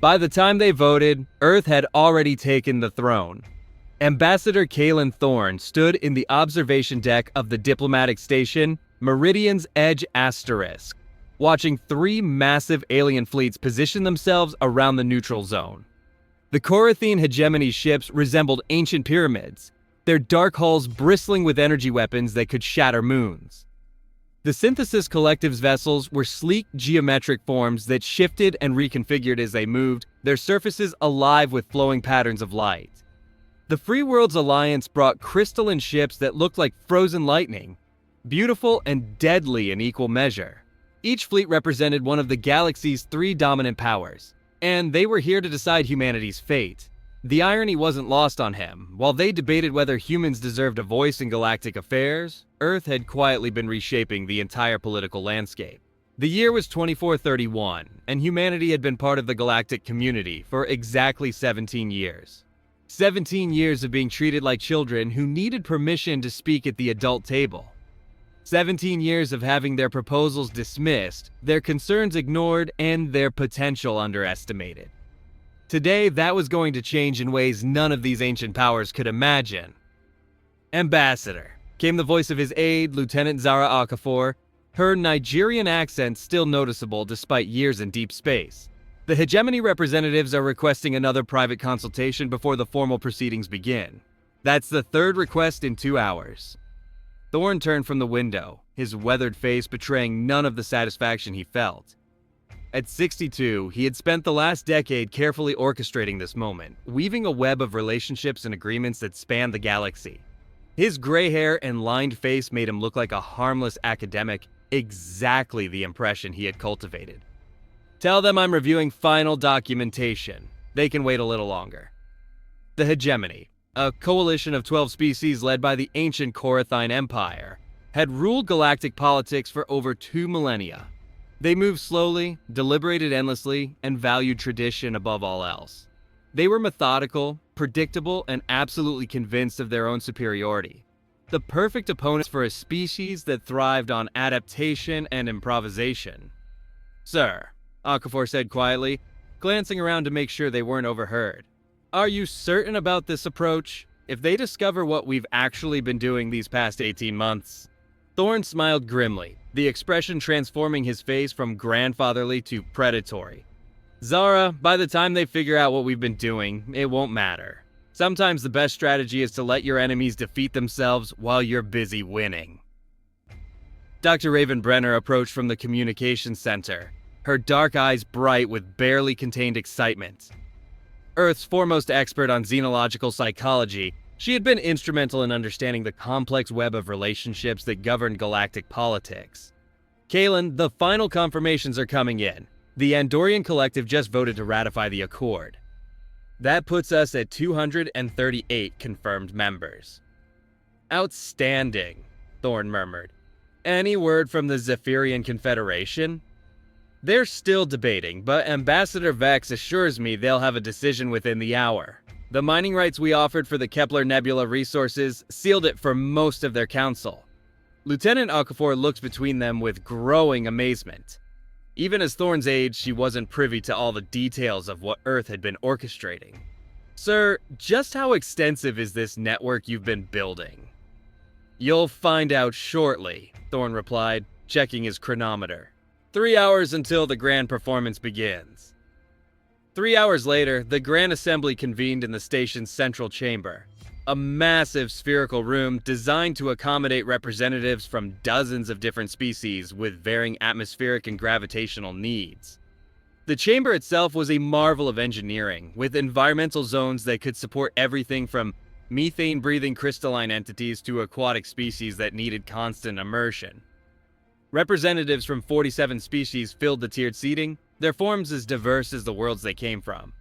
By the time they voted, Earth had already taken the throne. Ambassador Kalen Thorne stood in the observation deck of the diplomatic station Meridian's Edge Asterisk, watching three massive alien fleets position themselves around the neutral zone. The Korathene hegemony ships resembled ancient pyramids, their dark hulls bristling with energy weapons that could shatter moons. The Synthesis Collective's vessels were sleek geometric forms that shifted and reconfigured as they moved, their surfaces alive with flowing patterns of light. The Free Worlds Alliance brought crystalline ships that looked like frozen lightning, beautiful and deadly in equal measure. Each fleet represented one of the galaxy's three dominant powers, and they were here to decide humanity's fate. The irony wasn't lost on him. While they debated whether humans deserved a voice in galactic affairs, Earth had quietly been reshaping the entire political landscape. The year was 2431, and humanity had been part of the galactic community for exactly 17 years. 17 years of being treated like children who needed permission to speak at the adult table. 17 years of having their proposals dismissed, their concerns ignored, and their potential underestimated. Today, that was going to change in ways none of these ancient powers could imagine. Ambassador, came the voice of his aide, Lieutenant Zara Okafor, her Nigerian accent still noticeable despite years in deep space. The hegemony representatives are requesting another private consultation before the formal proceedings begin. That's the third request in 2 hours. Thorne turned from the window, his weathered face betraying none of the satisfaction he felt. At 62, he had spent the last decade carefully orchestrating this moment, weaving a web of relationships and agreements that spanned the galaxy. His gray hair and lined face made him look like a harmless academic, exactly the impression he had cultivated. Tell them I'm reviewing final documentation. They can wait a little longer. The hegemony, a coalition of 12 species led by the ancient Korathene Empire, had ruled galactic politics for over 2 millennia. They moved slowly, deliberated endlessly, and valued tradition above all else. They were methodical, predictable, and absolutely convinced of their own superiority. The perfect opponents for a species that thrived on adaptation and improvisation. Sir, Okafor said quietly, glancing around to make sure they weren't overheard. Are you certain about this approach? If they discover what we've actually been doing these past 18 months... Thorne smiled grimly, the expression transforming his face from grandfatherly to predatory. Zara, by the time they figure out what we've been doing, it won't matter. Sometimes the best strategy is to let your enemies defeat themselves while you're busy winning. Dr. Raven-Brenner approached from the communications center, her dark eyes bright with barely contained excitement. Earth's foremost expert on xenological psychology, she had been instrumental in understanding the complex web of relationships that governed galactic politics. Kalen, the final confirmations are coming in. The Andorian Collective just voted to ratify the accord. That puts us at 238 confirmed members. Outstanding, Thorne murmured. Any word from the Zephyrian Confederation? They're still debating, but Ambassador Vex assures me they'll have a decision within the hour. The mining rights we offered for the Kepler Nebula resources sealed it for most of their council. Lieutenant Okafor looked between them with growing amazement. Even as Thorne's age, she wasn't privy to all the details of what Earth had been orchestrating. Sir, just how extensive is this network you've been building? You'll find out shortly, Thorne replied, checking his chronometer. 3 hours until the grand performance begins. 3 hours later, the Grand Assembly convened in the station's central chamber, a massive spherical room designed to accommodate representatives from dozens of different species with varying atmospheric and gravitational needs. The chamber itself was a marvel of engineering, with environmental zones that could support everything from methane-breathing crystalline entities to aquatic species that needed constant immersion. Representatives from 47 species filled the tiered seating, their forms as diverse as the worlds they came from.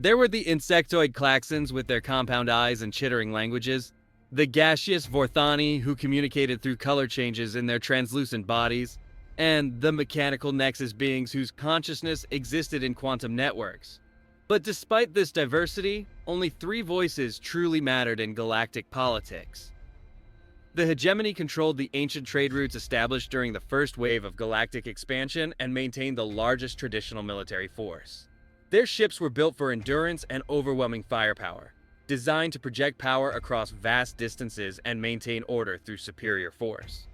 There were the insectoid klaxons with their compound eyes and chittering languages, the gaseous Vorthani who communicated through color changes in their translucent bodies, and the mechanical Nexus beings whose consciousness existed in quantum networks. But despite this diversity, only 3 voices truly mattered in galactic politics. The hegemony controlled the ancient trade routes established during the first wave of galactic expansion and maintained the largest traditional military force. Their ships were built for endurance and overwhelming firepower, designed to project power across vast distances and maintain order through superior force.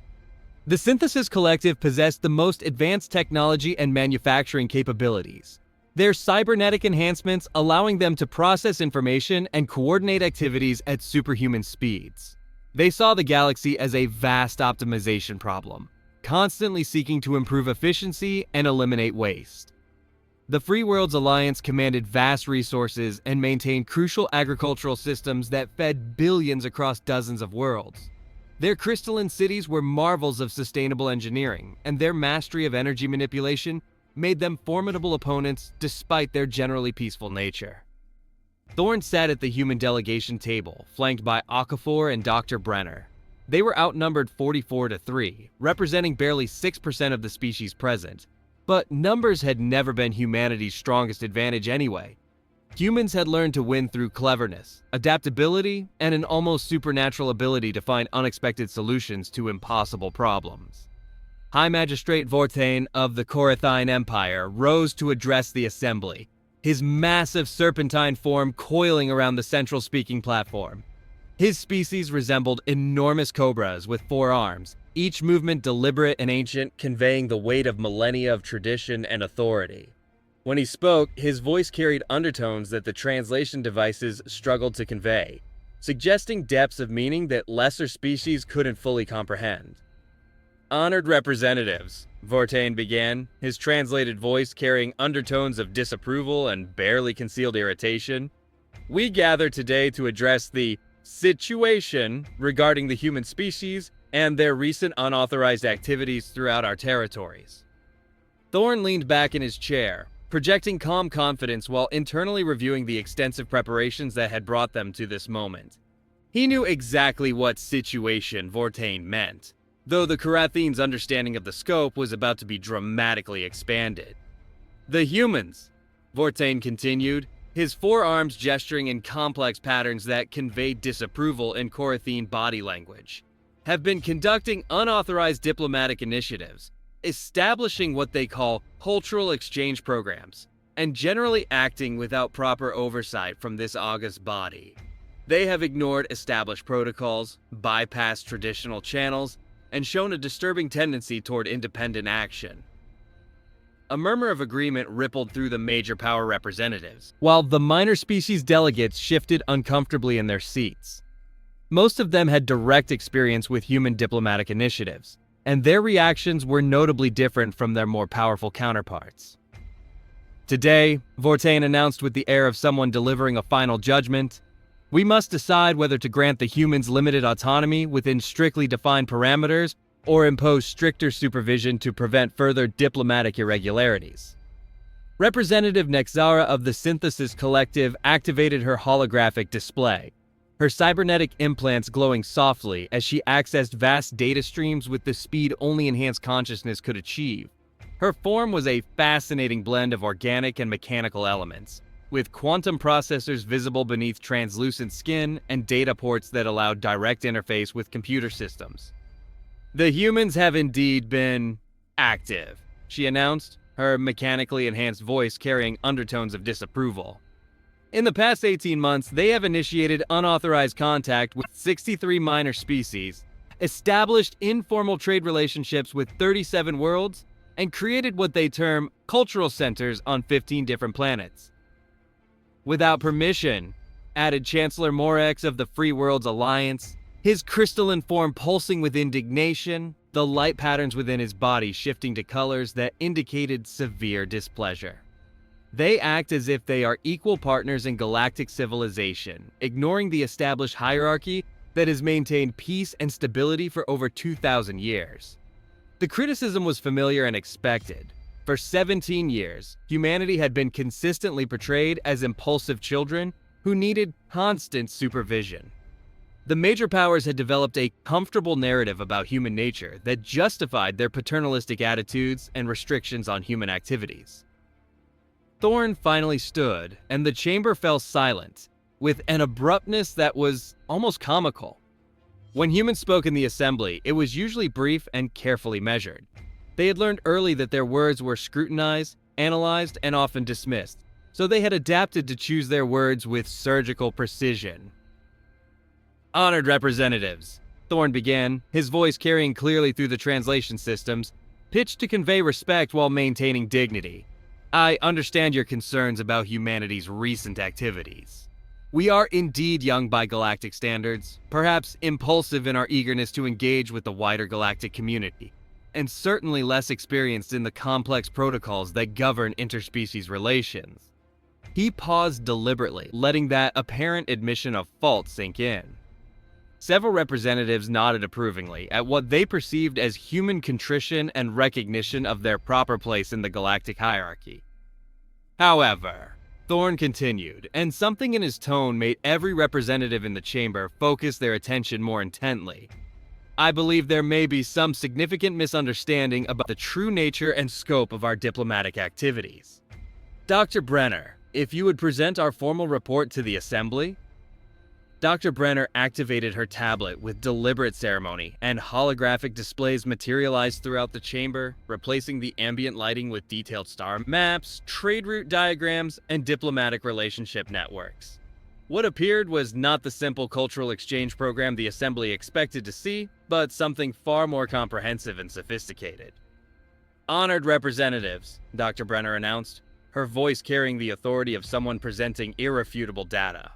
The Synthesis Collective possessed the most advanced technology and manufacturing capabilities, their cybernetic enhancements allowing them to process information and coordinate activities at superhuman speeds. They saw the galaxy as a vast optimization problem, constantly seeking to improve efficiency and eliminate waste. The Free Worlds Alliance commanded vast resources and maintained crucial agricultural systems that fed billions across dozens of worlds. Their crystalline cities were marvels of sustainable engineering, and their mastery of energy manipulation made them formidable opponents despite their generally peaceful nature. Thorn sat at the human delegation table, flanked by Okafor and Dr. Brenner. They were outnumbered 44-3, representing barely 6% of the species present. But numbers had never been humanity's strongest advantage anyway. Humans had learned to win through cleverness, adaptability, and an almost supernatural ability to find unexpected solutions to impossible problems. High Magistrate Vortain of the Korathine Empire rose to address the assembly, his massive serpentine form coiling around the central speaking platform. His species resembled enormous cobras with 4 arms, each movement deliberate and ancient, conveying the weight of millennia of tradition and authority. When he spoke, his voice carried undertones that the translation devices struggled to convey, suggesting depths of meaning that lesser species couldn't fully comprehend. "Honored representatives," Vortain began, his translated voice carrying undertones of disapproval and barely concealed irritation. "We gather today to address the situation regarding the human species and their recent unauthorized activities throughout our territories." Thorn leaned back in his chair, projecting calm confidence while internally reviewing the extensive preparations that had brought them to this moment. He knew exactly what situation Vortain meant, though the Karathine's understanding of the scope was about to be dramatically expanded. "The humans," Vortain continued, his 4 arms gesturing in complex patterns that conveyed disapproval in Korathine body language, have been conducting unauthorized diplomatic initiatives, establishing what they call cultural exchange programs, and generally acting without proper oversight from this august body. They have ignored established protocols, bypassed traditional channels, and shown a disturbing tendency toward independent action. A murmur of agreement rippled through the major power representatives, while the minor species delegates shifted uncomfortably in their seats. Most of them had direct experience with human diplomatic initiatives, and their reactions were notably different from their more powerful counterparts. Today, Vortain announced with the air of someone delivering a final judgment, "We must decide whether to grant the humans limited autonomy within strictly defined parameters or impose stricter supervision to prevent further diplomatic irregularities." Representative Nexara of the Synthesis Collective activated her holographic display, her cybernetic implants glowing softly as she accessed vast data streams with the speed only enhanced consciousness could achieve. Her form was a fascinating blend of organic and mechanical elements, with quantum processors visible beneath translucent skin and data ports that allowed direct interface with computer systems. "The humans have indeed been active," she announced, her mechanically enhanced voice carrying undertones of disapproval. "In the past 18 months, they have initiated unauthorized contact with 63 minor species, established informal trade relationships with 37 worlds, and created what they term cultural centers on 15 different planets. Without permission," added Chancellor Morex of the Free Worlds Alliance, his crystalline form pulsing with indignation, the light patterns within his body shifting to colors that indicated severe displeasure. "They act as if they are equal partners in galactic civilization, ignoring the established hierarchy that has maintained peace and stability for over 2,000 years." The criticism was familiar and expected. For 17 years, humanity had been consistently portrayed as impulsive children who needed constant supervision. The major powers had developed a comfortable narrative about human nature that justified their paternalistic attitudes and restrictions on human activities. Thorn finally stood, and the chamber fell silent, with an abruptness that was almost comical. When humans spoke in the assembly, it was usually brief and carefully measured. They had learned early that their words were scrutinized, analyzed, and often dismissed, so they had adapted to choose their words with surgical precision. "Honored representatives," Thorne began, his voice carrying clearly through the translation systems, pitched to convey respect while maintaining dignity. "I understand your concerns about humanity's recent activities. We are indeed young by galactic standards, perhaps impulsive in our eagerness to engage with the wider galactic community, and certainly less experienced in the complex protocols that govern interspecies relations." He paused deliberately, letting that apparent admission of fault sink in. Several representatives nodded approvingly at what they perceived as human contrition and recognition of their proper place in the galactic hierarchy. However, Thorne continued, and something in his tone made every representative in the chamber focus their attention more intently. "I believe there may be some significant misunderstanding about the true nature and scope of our diplomatic activities. Dr. Brenner, if you would present our formal report to the Assembly." Dr. Brenner activated her tablet with deliberate ceremony, and holographic displays materialized throughout the chamber, replacing the ambient lighting with detailed star maps, trade route diagrams, and diplomatic relationship networks. What appeared was not the simple cultural exchange program the Assembly expected to see, but something far more comprehensive and sophisticated. "Honored representatives," Dr. Brenner announced, her voice carrying the authority of someone presenting irrefutable data.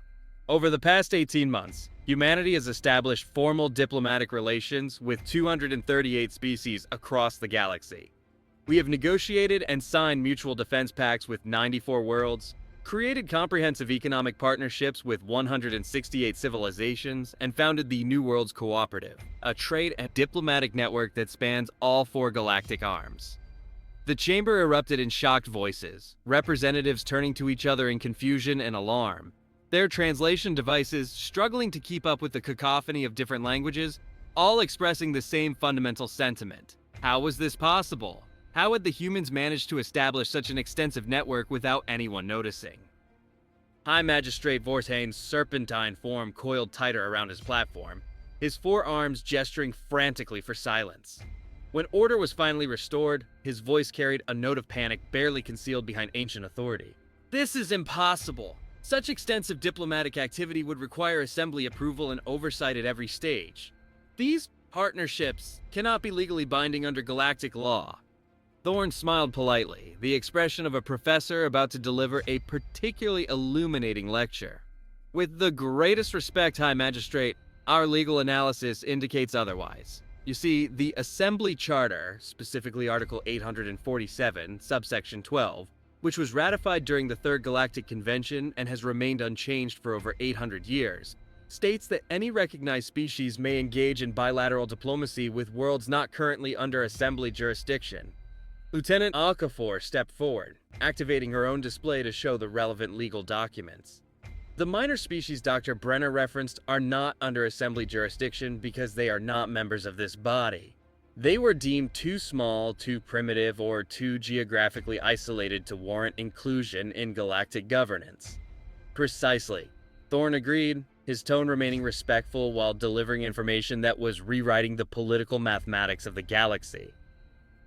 "Over the past 18 months, humanity has established formal diplomatic relations with 238 species across the galaxy. We have negotiated and signed mutual defense pacts with 94 worlds, created comprehensive economic partnerships with 168 civilizations, and founded the New Worlds Cooperative, a trade and diplomatic network that spans all 4 galactic arms." The chamber erupted in shocked voices, representatives turning to each other in confusion and alarm, their translation devices struggling to keep up with the cacophony of different languages, all expressing the same fundamental sentiment. How was this possible? How had the humans managed to establish such an extensive network without anyone noticing? High Magistrate Vortain's serpentine form coiled tighter around his platform, his 4 arms gesturing frantically for silence. When order was finally restored, his voice carried a note of panic barely concealed behind ancient authority. "This is impossible. Such extensive diplomatic activity would require Assembly approval and oversight at every stage. These partnerships cannot be legally binding under galactic law." Thorne smiled politely, the expression of a professor about to deliver a particularly illuminating lecture. "With the greatest respect, High Magistrate, our legal analysis indicates otherwise. You see, the Assembly Charter, specifically Article 847, subsection 12, which was ratified during the Third Galactic Convention and has remained unchanged for over 800 years, states that any recognized species may engage in bilateral diplomacy with worlds not currently under Assembly jurisdiction." Lieutenant Okafor stepped forward, activating her own display to show the relevant legal documents. "The minor species Dr. Brenner referenced are not under Assembly jurisdiction because they are not members of this body. They were deemed too small, too primitive, or too geographically isolated to warrant inclusion in galactic governance." "Precisely," Thorne agreed, his tone remaining respectful while delivering information that was rewriting the political mathematics of the galaxy.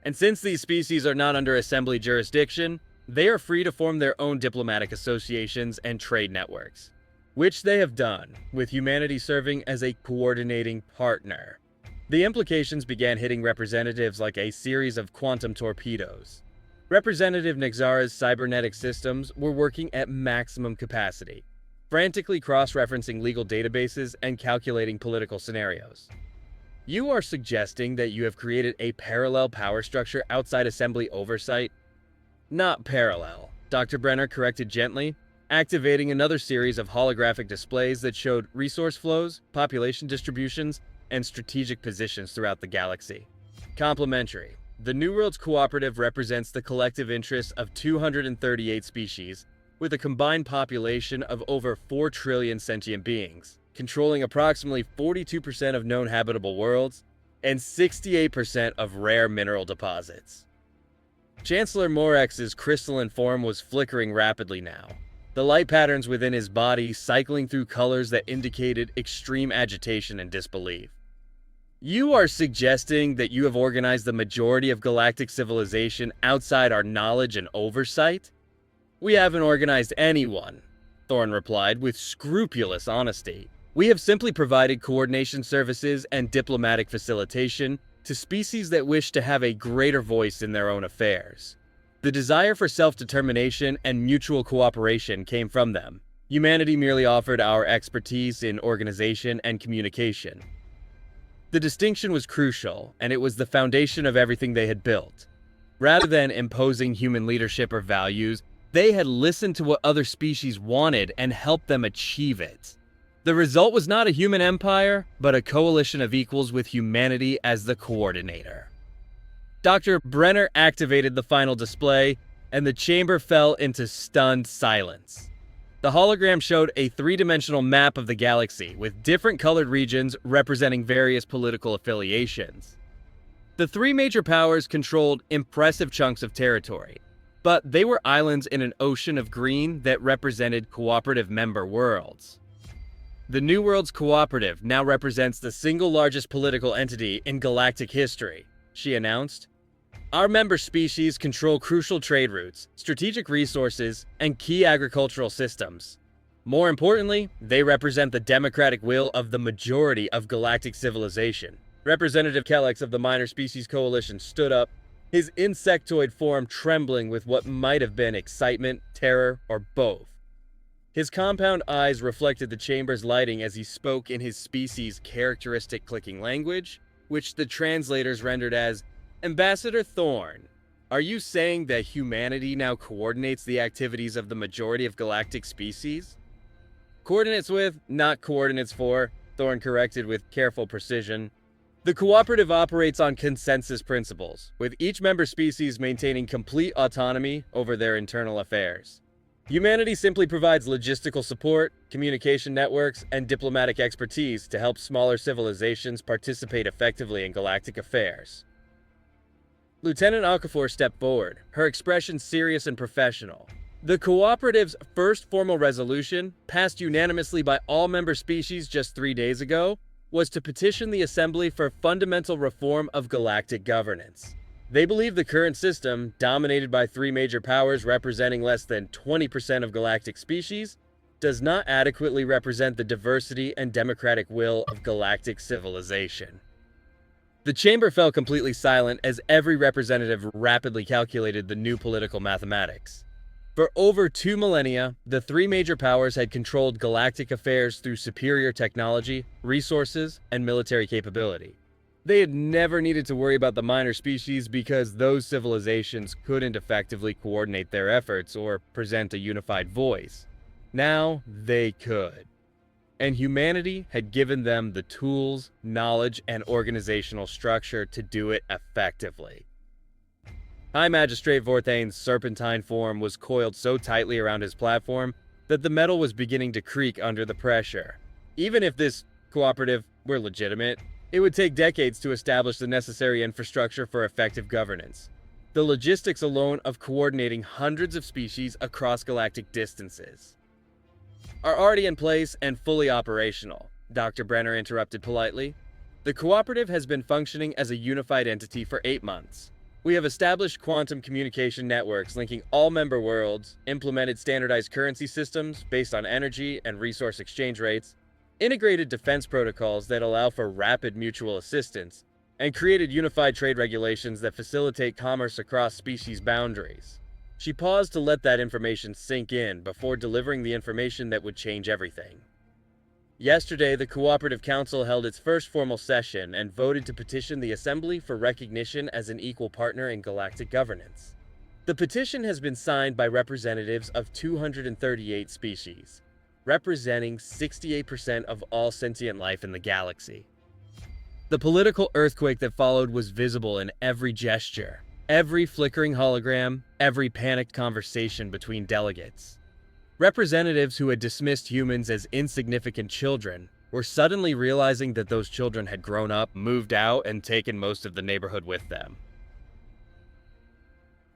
"And since these species are not under Assembly jurisdiction, they are free to form their own diplomatic associations and trade networks, which they have done, with humanity serving as a coordinating partner." The implications began hitting representatives like a series of quantum torpedoes. Representative Nexara's cybernetic systems were working at maximum capacity, frantically cross-referencing legal databases and calculating political scenarios. "You are suggesting that you have created a parallel power structure outside Assembly oversight?" "Not parallel," Dr. Brenner corrected gently, activating another series of holographic displays that showed resource flows, population distributions, and strategic positions throughout the galaxy. "Complementary. The New Worlds Cooperative represents the collective interests of 238 species, with a combined population of over 4 trillion sentient beings, controlling approximately 42% of known habitable worlds and 68% of rare mineral deposits." Chancellor Morex's crystalline form was flickering rapidly now, the light patterns within his body cycling through colors that indicated extreme agitation and disbelief. "You are suggesting that you have organized the majority of galactic civilization outside our knowledge and oversight?" "We haven't organized anyone," Thorne replied with scrupulous honesty. "We have simply provided coordination services and diplomatic facilitation to species that wish to have a greater voice in their own affairs. The desire for self-determination and mutual cooperation came from them. Humanity merely offered our expertise in organization and communication." The distinction was crucial, and it was the foundation of everything they had built. Rather than imposing human leadership or values, they had listened to what other species wanted and helped them achieve it. The result was not a human empire, but a coalition of equals with humanity as the coordinator. Dr. Brenner activated the final display, and the chamber fell into stunned silence. The hologram showed a three-dimensional map of the galaxy, with different colored regions representing various political affiliations. The three major powers controlled impressive chunks of territory, but they were islands in an ocean of green that represented cooperative member worlds. The New Worlds Cooperative now represents the single largest political entity in galactic history, she announced. "Our member species control crucial trade routes, strategic resources, and key agricultural systems. More importantly, they represent the democratic will of the majority of galactic civilization." Representative Kellex of the Minor Species Coalition stood up, his insectoid form trembling with what might have been excitement, terror, or both. His compound eyes reflected the chamber's lighting as he spoke in his species' characteristic clicking language, which the translators rendered as, "Ambassador Thorne, are you saying that humanity now coordinates the activities of the majority of galactic species?" "Coordinates with, not coordinates for," Thorne corrected with careful precision. "The cooperative operates on consensus principles, with each member species maintaining complete autonomy over their internal affairs. Humanity simply provides logistical support, communication networks, and diplomatic expertise to help smaller civilizations participate effectively in galactic affairs." Lieutenant Okafor stepped forward, her expression serious and professional. "The cooperative's first formal resolution, passed unanimously by all member species just 3 days ago, was to petition the Assembly for fundamental reform of galactic governance. They believe the current system, dominated by three major powers representing less than 20% of galactic species, does not adequately represent the diversity and democratic will of galactic civilization." The chamber fell completely silent as every representative rapidly calculated the new political mathematics. For over 2 millennia, the three major powers had controlled galactic affairs through superior technology, resources, and military capability. They had never needed to worry about the minor species because those civilizations couldn't effectively coordinate their efforts or present a unified voice. Now they could. And humanity had given them the tools, knowledge, and organizational structure to do it effectively. High Magistrate Vorthane's serpentine form was coiled so tightly around his platform that the metal was beginning to creak under the pressure. Even if this cooperative were legitimate, it would take decades to establish the necessary infrastructure for effective governance. The logistics alone of coordinating hundreds of species across galactic distances are already in place and fully operational, Dr. Brenner interrupted politely. "The cooperative has been functioning as a unified entity for 8 months. We have established quantum communication networks linking all member worlds, implemented standardized currency systems based on energy and resource exchange rates, integrated defense protocols that allow for rapid mutual assistance, and created unified trade regulations that facilitate commerce across species boundaries." She paused to let that information sink in before delivering the information that would change everything. Yesterday, the Cooperative Council held its first formal session and voted to petition the Assembly for recognition as an equal partner in galactic governance. The petition has been signed by representatives of 238 species, representing 68% of all sentient life in the galaxy. The political earthquake that followed was visible in every gesture, every flickering hologram, every panicked conversation between delegates. Representatives who had dismissed humans as insignificant children were suddenly realizing that those children had grown up, moved out, and taken most of the neighborhood with them.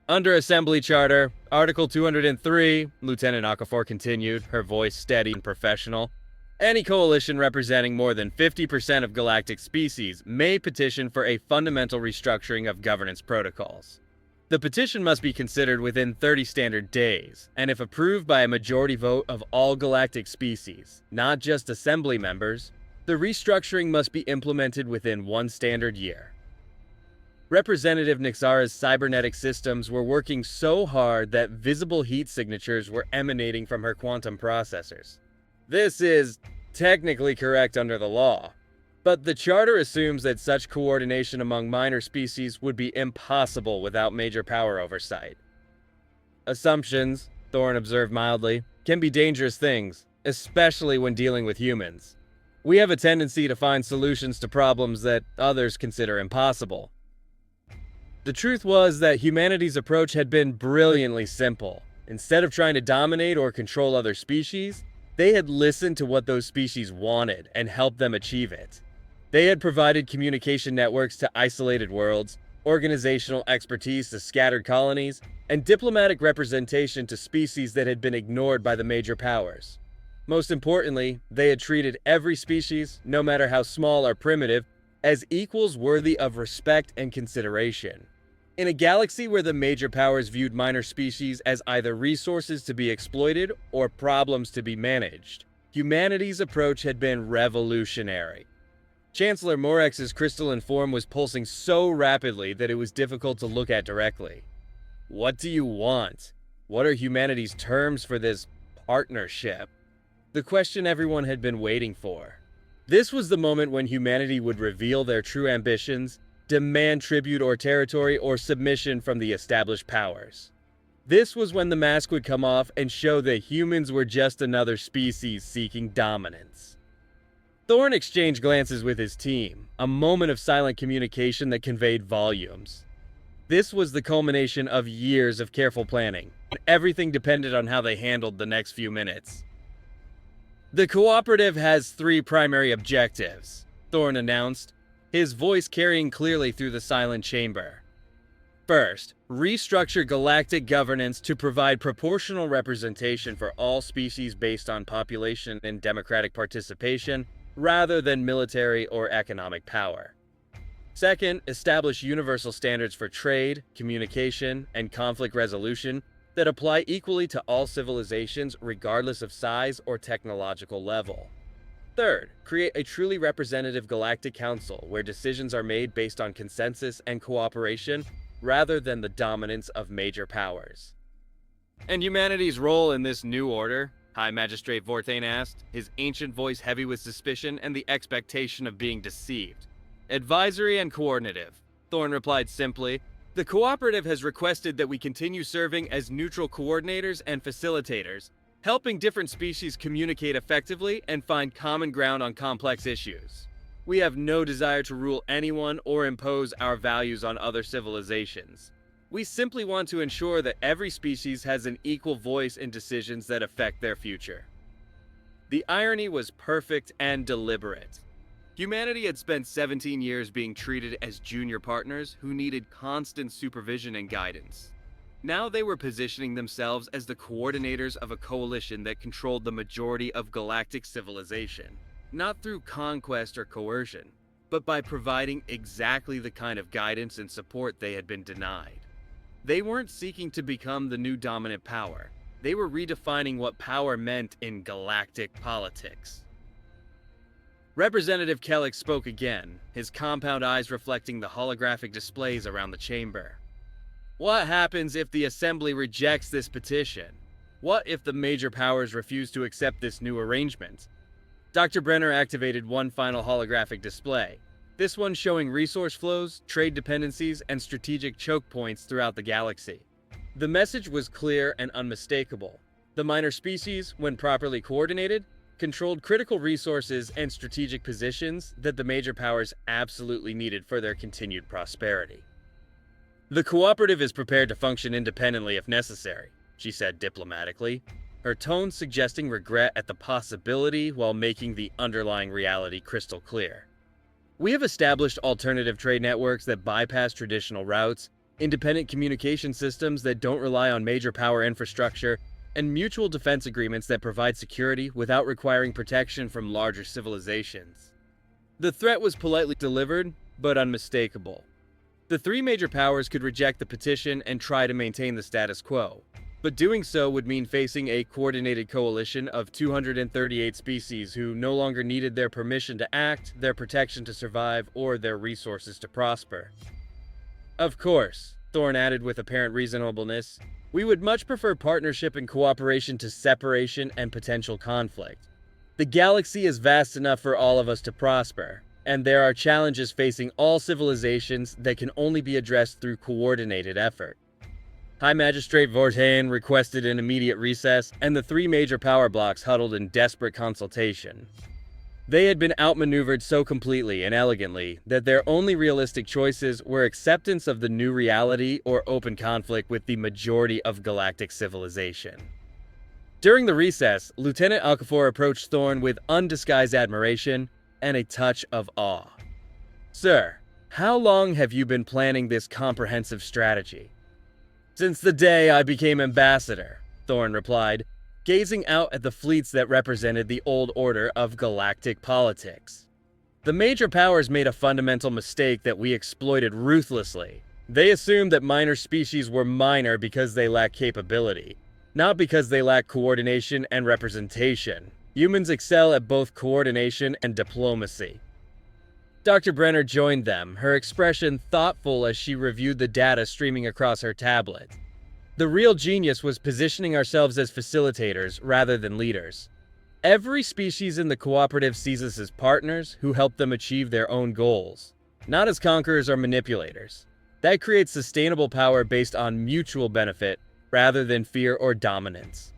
"Under Assembly Charter, Article 203, Lieutenant Okafor continued, her voice steady and professional, any coalition representing more than 50% of galactic species may petition for a fundamental restructuring of governance protocols. The petition must be considered within 30 standard days, and if approved by a majority vote of all galactic species, not just assembly members, the restructuring must be implemented within 1 standard year. Representative Nixara's cybernetic systems were working so hard that visible heat signatures were emanating from her quantum processors. This is technically correct under the law, but the charter assumes that such coordination among minor species would be impossible without major power oversight. Assumptions, Thorne observed mildly, can be dangerous things, especially when dealing with humans. We have a tendency to find solutions to problems that others consider impossible. The truth was that humanity's approach had been brilliantly simple. Instead of trying to dominate or control other species, they had listened to what those species wanted and helped them achieve it. They had provided communication networks to isolated worlds, organizational expertise to scattered colonies, and diplomatic representation to species that had been ignored by the major powers. Most importantly, they had treated every species, no matter how small or primitive, as equals worthy of respect and consideration. In a galaxy where the major powers viewed minor species as either resources to be exploited or problems to be managed, humanity's approach had been revolutionary. Chancellor Morex's crystalline form was pulsing so rapidly that it was difficult to look at directly. What do you want? What are humanity's terms for this partnership? The question everyone had been waiting for. This was the moment when humanity would reveal their true ambitions, demand tribute or territory or submission from the established powers. This was when the mask would come off and show that humans were just another species seeking dominance. Thorne exchanged glances with his team, a moment of silent communication that conveyed volumes. This was the culmination of years of careful planning, and everything depended on how they handled the next few minutes. The cooperative has 3 primary objectives, Thorne announced, his voice carrying clearly through the silent chamber. First, restructure galactic governance to provide proportional representation for all species based on population and democratic participation, rather than military or economic power. Second, establish universal standards for trade, communication, and conflict resolution that apply equally to all civilizations regardless of size or technological level. Third, create a truly representative galactic council where decisions are made based on consensus and cooperation rather than the dominance of major powers. And humanity's role in this new order? High Magistrate Vorthane asked, his ancient voice heavy with suspicion and the expectation of being deceived. Advisory and coordinative, Thorne replied simply. The cooperative has requested that we continue serving as neutral coordinators and facilitators, helping different species communicate effectively and find common ground on complex issues. We have no desire to rule anyone or impose our values on other civilizations. We simply want to ensure that every species has an equal voice in decisions that affect their future. The irony was perfect and deliberate. Humanity had spent 17 years being treated as junior partners who needed constant supervision and guidance. Now they were positioning themselves as the coordinators of a coalition that controlled the majority of galactic civilization, not through conquest or coercion, but by providing exactly the kind of guidance and support they had been denied. They weren't seeking to become the new dominant power. They were redefining what power meant in galactic politics. Representative Kellick spoke again, his compound eyes reflecting the holographic displays around the chamber. What happens if the Assembly rejects this petition? What if the major powers refuse to accept this new arrangement? Dr. Brenner activated one final holographic display, this one showing resource flows, trade dependencies, and strategic choke points throughout the galaxy. The message was clear and unmistakable. The minor species, when properly coordinated, controlled critical resources and strategic positions that the major powers absolutely needed for their continued prosperity. The cooperative is prepared to function independently if necessary, she said diplomatically, her tone suggesting regret at the possibility while making the underlying reality crystal clear. We have established alternative trade networks that bypass traditional routes, independent communication systems that don't rely on major power infrastructure, and mutual defense agreements that provide security without requiring protection from larger civilizations. The threat was politely delivered, but unmistakable. The three major powers could reject the petition and try to maintain the status quo, but doing so would mean facing a coordinated coalition of 238 species who no longer needed their permission to act, their protection to survive, or their resources to prosper. Of course, Thorne added with apparent reasonableness, we would much prefer partnership and cooperation to separation and potential conflict. The galaxy is vast enough for all of us to prosper, and there are challenges facing all civilizations that can only be addressed through coordinated effort. High Magistrate Vortain requested an immediate recess, and the three major power blocks huddled in desperate consultation. They had been outmaneuvered so completely and elegantly that their only realistic choices were acceptance of the new reality or open conflict with the majority of galactic civilization. During the recess, Lieutenant Okafor approached Thorne with undisguised admiration and a touch of awe. Sir, how long have you been planning this comprehensive strategy? Since the day I became ambassador, Thorne replied, gazing out at the fleets that represented the old order of galactic politics. The major powers made a fundamental mistake that we exploited ruthlessly. They assumed that minor species were minor because they lack capability, not because they lack coordination and representation. Humans excel at both coordination and diplomacy. Dr. Brenner joined them, her expression thoughtful as she reviewed the data streaming across her tablet. The real genius was positioning ourselves as facilitators rather than leaders. Every species in the cooperative sees us as partners who help them achieve their own goals, not as conquerors or manipulators. That creates sustainable power based on mutual benefit rather than fear or dominance.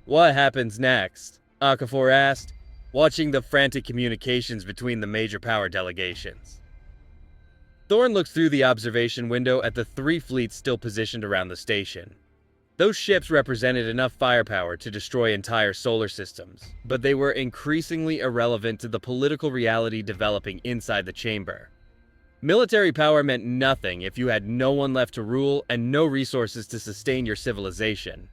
What happens next? Okafor asked, watching the frantic communications between the major power delegations. Thorne looked through the observation window at the three fleets still positioned around the station. Those ships represented enough firepower to destroy entire solar systems, but they were increasingly irrelevant to the political reality developing inside the chamber. Military power meant nothing if you had no one left to rule and no resources to sustain your civilization.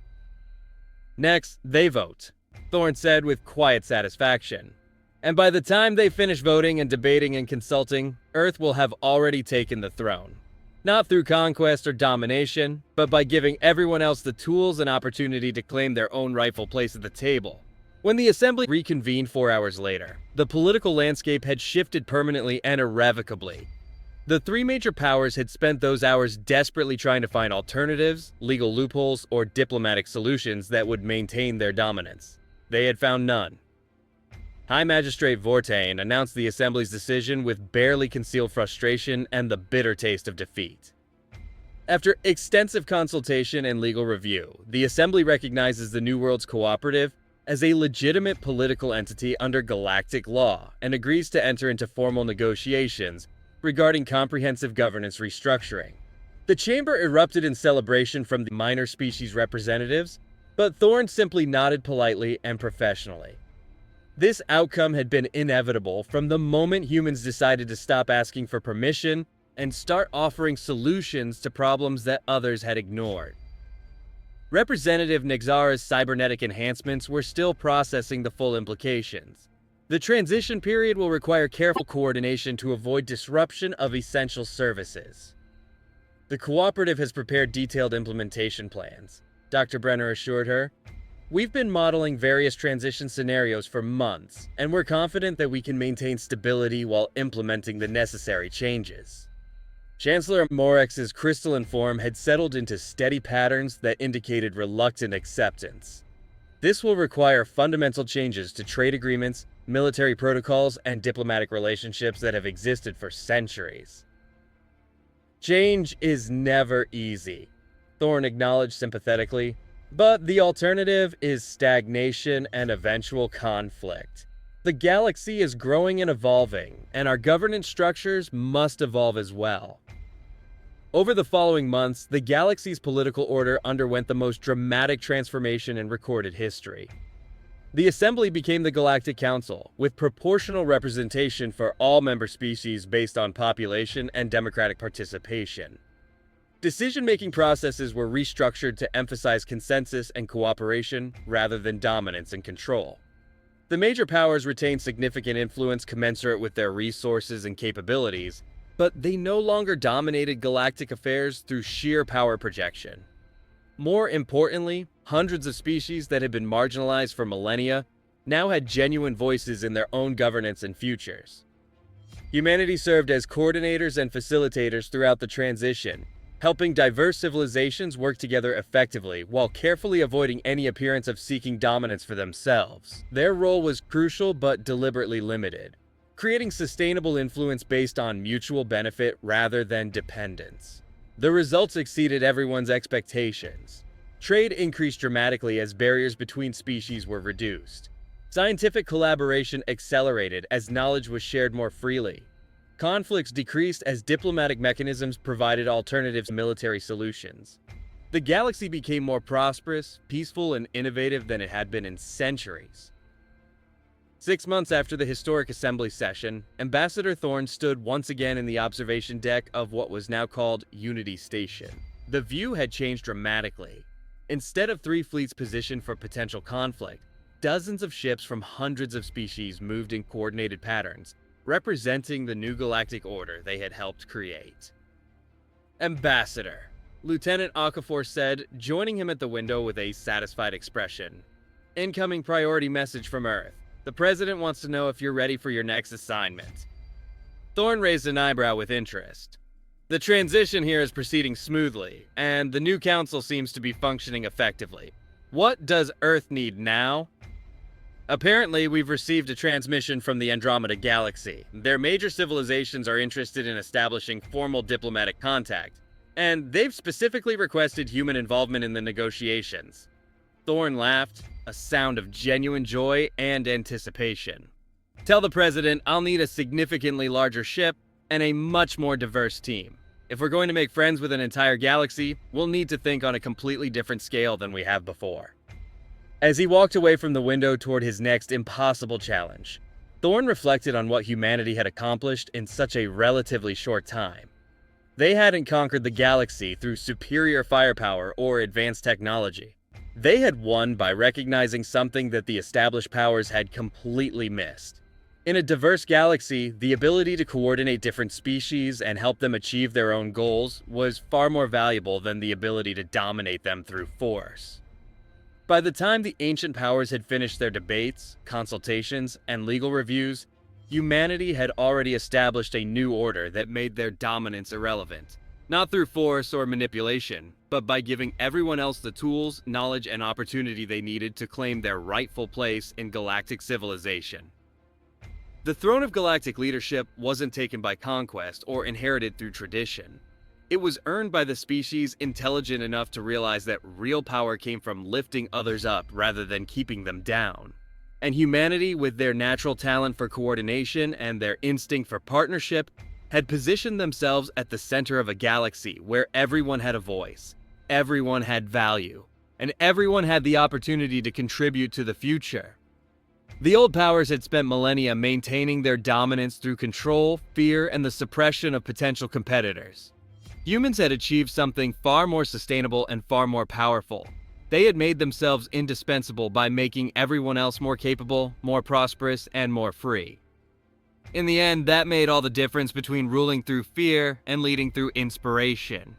Next, they vote, Thorne said with quiet satisfaction. And by the time they finish voting and debating and consulting, Earth will have already taken the throne. Not through conquest or domination, but by giving everyone else the tools and opportunity to claim their own rightful place at the table. When the assembly reconvened 4 hours later, the political landscape had shifted permanently and irrevocably. The three major powers had spent those hours desperately trying to find alternatives, legal loopholes, or diplomatic solutions that would maintain their dominance. They had found none. High Magistrate Vortain announced the Assembly's decision with barely concealed frustration and the bitter taste of defeat. After extensive consultation and legal review, the Assembly recognizes the New World's cooperative as a legitimate political entity under galactic law and agrees to enter into formal negotiations regarding comprehensive governance restructuring. The chamber erupted in celebration from the minor species representatives, but Thorne simply nodded politely and professionally. This outcome had been inevitable from the moment humans decided to stop asking for permission and start offering solutions to problems that others had ignored. Representative Nexara's cybernetic enhancements were still processing the full implications. The transition period will require careful coordination to avoid disruption of essential services. The cooperative has prepared detailed implementation plans, Dr. Brenner assured her. We've been modeling various transition scenarios for months, and we're confident that we can maintain stability while implementing the necessary changes. Chancellor Morex's crystalline form had settled into steady patterns that indicated reluctant acceptance. This will require fundamental changes to trade agreements, military protocols, and diplomatic relationships that have existed for centuries. Change is never easy, Thorne acknowledged sympathetically, but the alternative is stagnation and eventual conflict. The galaxy is growing and evolving, and our governance structures must evolve as well. Over the following months, the galaxy's political order underwent the most dramatic transformation in recorded history. The Assembly became the Galactic Council, with proportional representation for all member species based on population and democratic participation. Decision-making processes were restructured to emphasize consensus and cooperation rather than dominance and control. The major powers retained significant influence commensurate with their resources and capabilities, But they no longer dominated galactic affairs through sheer power projection. More importantly, hundreds of species that had been marginalized for millennia now had genuine voices in their own governance and futures. Humanity served as coordinators and facilitators throughout the transition, helping diverse civilizations work together effectively while carefully avoiding any appearance of seeking dominance for themselves. Their role was crucial but deliberately limited, creating sustainable influence based on mutual benefit rather than dependence. The results exceeded everyone's expectations. Trade increased dramatically as barriers between species were reduced. Scientific collaboration accelerated as knowledge was shared more freely. Conflicts decreased as diplomatic mechanisms provided alternative military solutions. The galaxy became more prosperous, peaceful, and innovative than it had been in centuries. 6 months after the historic assembly session, Ambassador Thorne stood once again in the observation deck of what was now called Unity Station. The view had changed dramatically. Instead of 3 fleets positioned for potential conflict, dozens of ships from hundreds of species moved in coordinated patterns, representing the new galactic order they had helped create. Ambassador, Lieutenant Okafor said, joining him at the window with a satisfied expression. Incoming priority message from Earth. The President wants to know if you're ready for your next assignment. Thorne raised an eyebrow with interest. The transition here is proceeding smoothly, and the new council seems to be functioning effectively. What does Earth need now? Apparently, we've received a transmission from the Andromeda Galaxy. Their major civilizations are interested in establishing formal diplomatic contact, and they've specifically requested human involvement in the negotiations. Thorne laughed, a sound of genuine joy and anticipation. Tell the President I'll need a significantly larger ship and a much more diverse team. If we're going to make friends with an entire galaxy, we'll need to think on a completely different scale than we have before. As he walked away from the window toward his next impossible challenge, Thorne reflected on what humanity had accomplished in such a relatively short time. They hadn't conquered the galaxy through superior firepower or advanced technology. They had won by recognizing something that the established powers had completely missed. In a diverse galaxy, the ability to coordinate different species and help them achieve their own goals was far more valuable than the ability to dominate them through force. By the time the ancient powers had finished their debates, consultations, and legal reviews, humanity had already established a new order that made their dominance irrelevant. Not through force or manipulation, but by giving everyone else the tools, knowledge, and opportunity they needed to claim their rightful place in galactic civilization. The throne of galactic leadership wasn't taken by conquest or inherited through tradition. It was earned by the species intelligent enough to realize that real power came from lifting others up rather than keeping them down. And humanity, with their natural talent for coordination and their instinct for partnership, had positioned themselves at the center of a galaxy where everyone had a voice, everyone had value, and everyone had the opportunity to contribute to the future. The old powers had spent millennia maintaining their dominance through control, fear, and the suppression of potential competitors. Humans had achieved something far more sustainable and far more powerful. They had made themselves indispensable by making everyone else more capable, more prosperous, and more free. In the end, that made all the difference between ruling through fear and leading through inspiration.